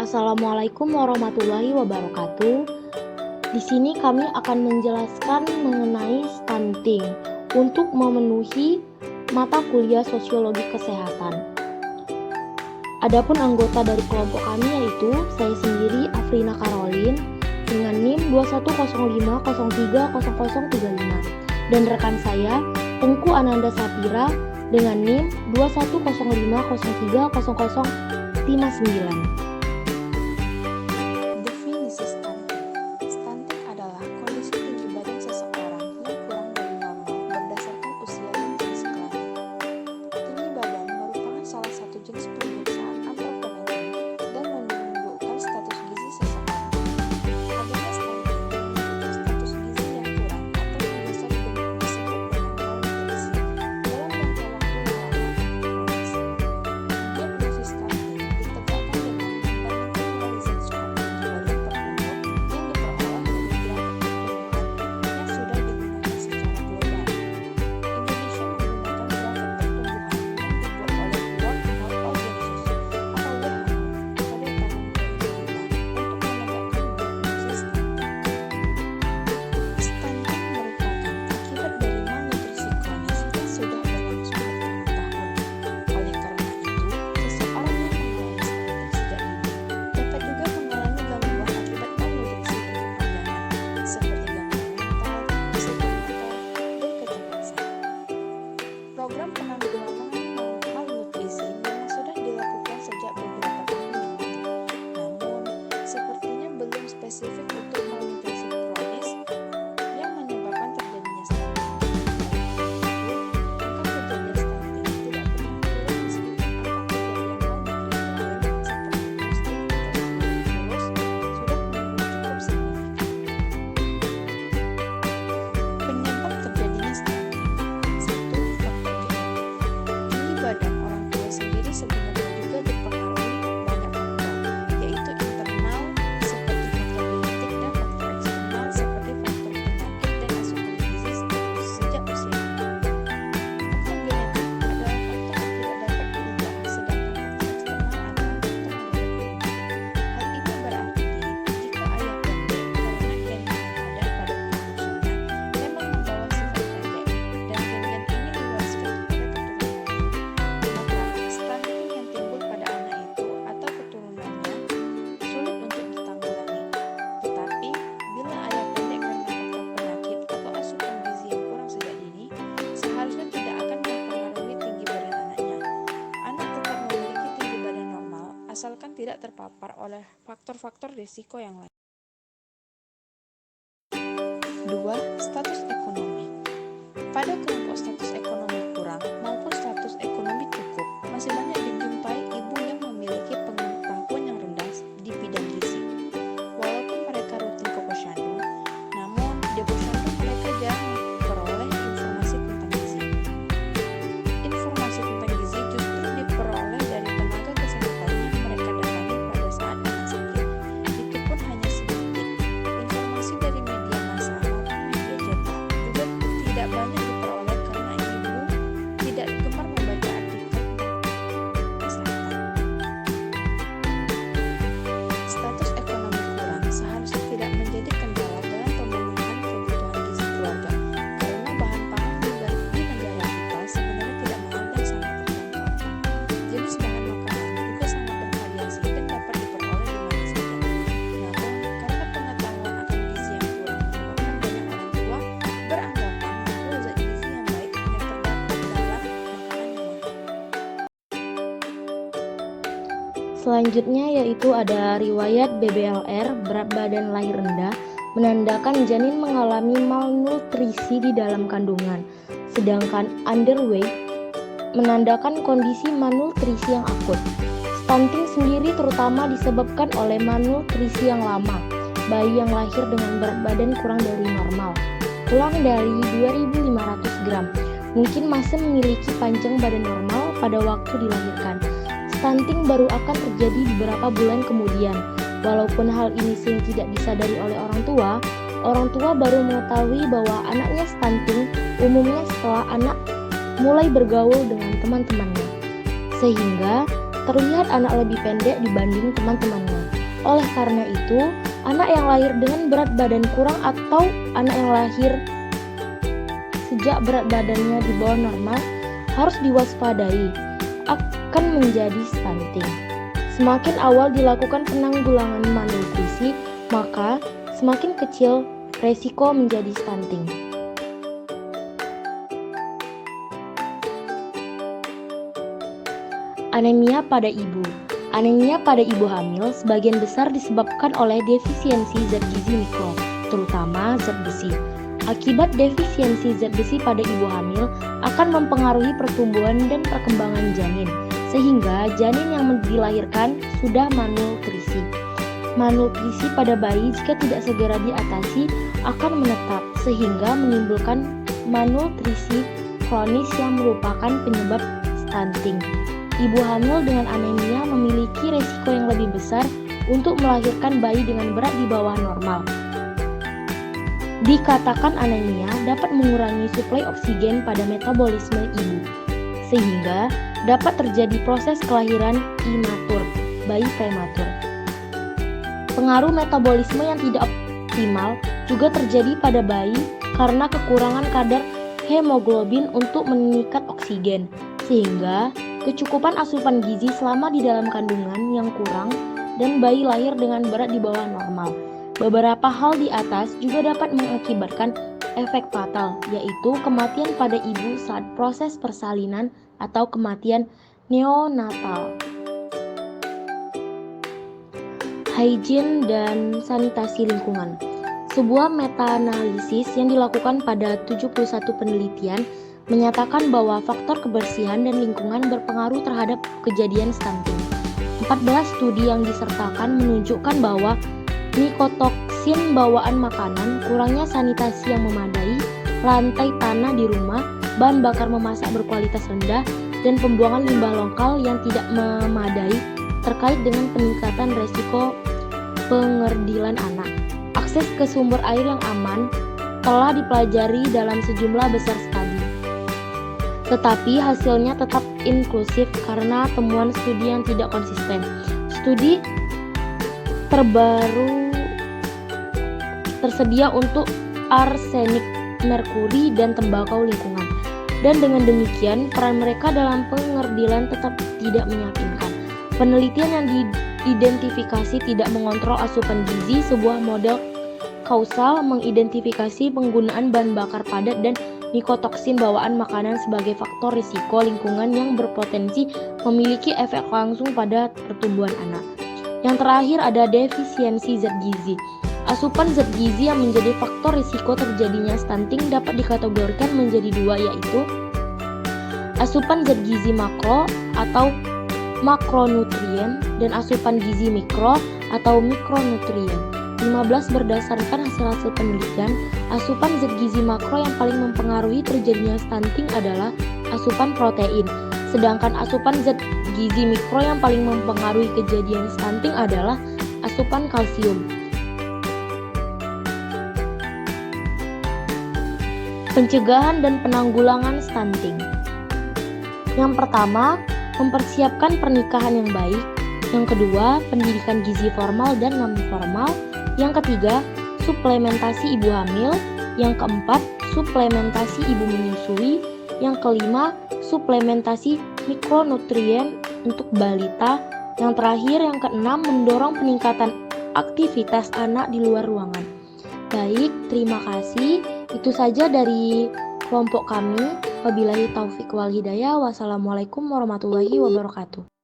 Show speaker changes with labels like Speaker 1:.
Speaker 1: Assalamualaikum warahmatullahi wabarakatuh. Di sini kami akan menjelaskan mengenai stunting untuk memenuhi mata kuliah sosiologi kesehatan. Adapun anggota dari kelompok kami yaitu saya sendiri Afrina Caroline dengan NIM 2105030035 dan rekan saya Tengku Ananda Sapira dengan NIM 2105030059.
Speaker 2: Definisi stunting. Stunting adalah kondisi tinggi badan seseorang yang kurang dari normal berdasarkan usia dan jenis kelamin. Tinggi badan merupakan salah satu jenis pemeriksaan antropometri dan menunjukkan status gizi seseorang. Adanya stunting menunjukkan status gizi yang kurang atau yang biasa disebut dengan malnutrisi dalam jangka waktu yang lama atau kronis. Diagnosis stunting ditegakkan dengan fundamental analysis of tinggi badan tertentu yang diperoleh dari grafik pertumbuhan yang sudah digunakan secara global. Indonesia menggunakan grafik pertumbuhan yang dibuat oleh World Health Organization atau WHO pada tahun 2005 untuk menegakkan diagnosis stunting. Stunting merupakan akibat dari malnutrisi kronis yang sudah berlangsung bertahun-tahun. Oleh karena itu, seseorang yang mengalami stunting sejak dini dapat juga mengalami gangguan akibat malnutrisi berkepanjangan, seperti gangguan mental, psikomotor, dan kecerdasan. Program penanggulangan malnutrisi memang sudah dilakukan sejak beberapa tahun yang lalu. Namun, sepertinya belum spesifik untuk malnutrisi kronis yang menyebabkan terjadinya stunting. Oleh karena itu, angka kejadian stunting tidak pernah turun meskipun angka kejadian malnutrisi lain seperti posting atau kurus sudah menurun cukup signifikan. Penyebab terjadinya stunting. 1. Faktor genetik. Tinggi badan orang tua sendiri sebenarnya juga dipengaruhi banyak faktor, yaitu internal seperti faktor genetik dan faktor eksternal seperti faktor penyakit dan asupan gizi sejak usia dini. Faktor genetik adalah faktor yang tidak dapat diubah, sedangkan faktor eksternal adalah faktor yang dapat diubah. Hal ini berarti jika ayah pendek karena gen yang ada pada kromosomnya memang membawa sifat pendek dan gen-gen ini diwariskan kepada keturunannya, maka stunting yang timbul pada anak itu atau keturunannya sulit untuk ditanggulangi. Tetapi, bila ayah pendek karena faktor penyakit atau asupan gizi yang kurang sejak dini, seharusnya tidak akan mempengaruhi tinggi badan anaknya. Anak tetap memiliki tinggi badan normal asalkan tidak terpapar oleh faktor-faktor risiko yang lain. 2. Status ekonomi. Pada kelompok status ekonomi kurang maupun status ekonomi cukup, masih banyak dijumpai ibu yang memiliki pengetahuan yang rendah di bidang gizi. Walaupun mereka rutin ke posyandu, namun di posyandu mereka jarang memperoleh informasi tentang gizi. Informasi tentang gizi justru diperoleh dari tenaga kesehatan yang mereka datangi pada saat anak sakit. Itu pun hanya sedikit. Informasi dari media massa maupun media cetak juga tidak banyak diperoleh karena ibu tidak gemar membaca artikel tentang kesehatan. Status ekonomi kurang seharusnya tidak menjadi kendala dalam pemenuhan kebutuhan gizi keluarga, karena bahan pangan di negara kita sebenarnya tidak mahal dan sangat terjangkau. Jenis bahan makanan juga sangat bervariasi dan dapat diperoleh di mana saja. Namun, karena pengetahuan akan gizi yang kurang menyebabkan banyak orang tua beranggapan bahwa zat gizi yang baik hanya terdapat dalam makanan yang mahal.
Speaker 1: Selanjutnya yaitu ada riwayat BBLR berat badan lahir rendah menandakan janin mengalami malnutrisi di dalam kandungan, sedangkan underweight menandakan kondisi malnutrisi yang akut. Stunting sendiri terutama disebabkan oleh malnutrisi yang lama, bayi yang lahir dengan berat badan kurang dari normal, kurang dari 2.500 gram, mungkin masih memiliki panjang badan normal pada waktu dilahirkan. Stunting baru akan terjadi beberapa bulan kemudian. Walaupun hal ini sering tidak disadari oleh orang tua baru mengetahui bahwa anaknya stunting umumnya setelah anak mulai bergaul dengan teman-temannya, sehingga terlihat anak lebih pendek dibanding teman-temannya. Oleh karena itu, anak yang lahir dengan berat badan kurang atau anak yang lahir sejak berat badannya di bawah normal harus diwaspadai akan menjadi stunting. Semakin awal dilakukan penanggulangan malnutrisi, maka semakin kecil resiko menjadi stunting. Anemia pada ibu. Anemia pada ibu hamil sebagian besar disebabkan oleh defisiensi zat gizi mikro, terutama zat besi. Akibat defisiensi zat besi pada ibu hamil akan mempengaruhi pertumbuhan dan perkembangan janin, sehingga janin yang dilahirkan sudah malnutrisi. Malnutrisi pada bayi jika tidak segera diatasi akan menetap, sehingga menimbulkan malnutrisi kronis yang merupakan penyebab stunting. Ibu hamil dengan anemia memiliki resiko yang lebih besar untuk melahirkan bayi dengan berat di bawah normal. Dikatakan anemia dapat mengurangi suplai oksigen pada metabolisme ibu, sehingga dapat terjadi proses kelahiran imatur, bayi prematur. Pengaruh metabolisme yang tidak optimal juga terjadi pada bayi karena kekurangan kadar hemoglobin untuk mengikat oksigen, sehingga kecukupan asupan gizi selama di dalam kandungan yang kurang dan bayi lahir dengan berat di bawah normal. Beberapa hal di atas juga dapat mengakibatkan efek fatal, yaitu kematian pada ibu saat proses persalinan atau kematian neonatal. Hygiene dan sanitasi lingkungan. Sebuah meta-analisis yang dilakukan pada 71 penelitian menyatakan bahwa faktor kebersihan dan lingkungan berpengaruh terhadap kejadian stunting. 14 studi yang disertakan menunjukkan bahwa mikotoksin bawaan makanan, kurangnya sanitasi yang memadai, lantai tanah di rumah, bahan bakar memasak berkualitas rendah, dan pembuangan limbah lokal yang tidak memadai terkait dengan peningkatan resiko pengerdilan anak. Akses ke sumber air yang aman telah dipelajari dalam sejumlah besar studi. Tetapi hasilnya tetap inklusif karena temuan studi yang tidak konsisten. Studi terbaru tersedia untuk arsenik, merkuri, dan tembakau lingkungan. Dan dengan demikian, peran mereka dalam pengerdilan tetap tidak meyakinkan. Penelitian yang diidentifikasi tidak mengontrol asupan gizi. Sebuah model kausal mengidentifikasi penggunaan bahan bakar padat dan mikotoksin bawaan makanan sebagai faktor risiko lingkungan yang berpotensi memiliki efek langsung pada pertumbuhan anak. Yang terakhir ada defisiensi zat gizi. Asupan zat gizi yang menjadi faktor risiko terjadinya stunting dapat dikategorikan menjadi dua, yaitu asupan zat gizi makro atau makronutrien dan asupan gizi mikro atau mikronutrien. 15 berdasarkan hasil-hasil penelitian, asupan zat gizi makro yang paling mempengaruhi terjadinya stunting adalah asupan protein, sedangkan asupan zat gizi mikro yang paling mempengaruhi kejadian stunting adalah asupan kalsium. Pencegahan dan penanggulangan stunting. Yang pertama, mempersiapkan pernikahan yang baik. Yang kedua, pendidikan gizi formal dan non-formal. Yang ketiga, suplementasi ibu hamil. Yang keempat, suplementasi ibu menyusui. Yang kelima, suplementasi mikronutrien untuk balita. Yang terakhir, yang keenam, mendorong peningkatan aktivitas anak di luar ruangan. Baik, terima kasih. Itu saja dari kelompok kami. Wabillahi taufik wal hidayah. Wassalamualaikum warahmatullahi wabarakatuh.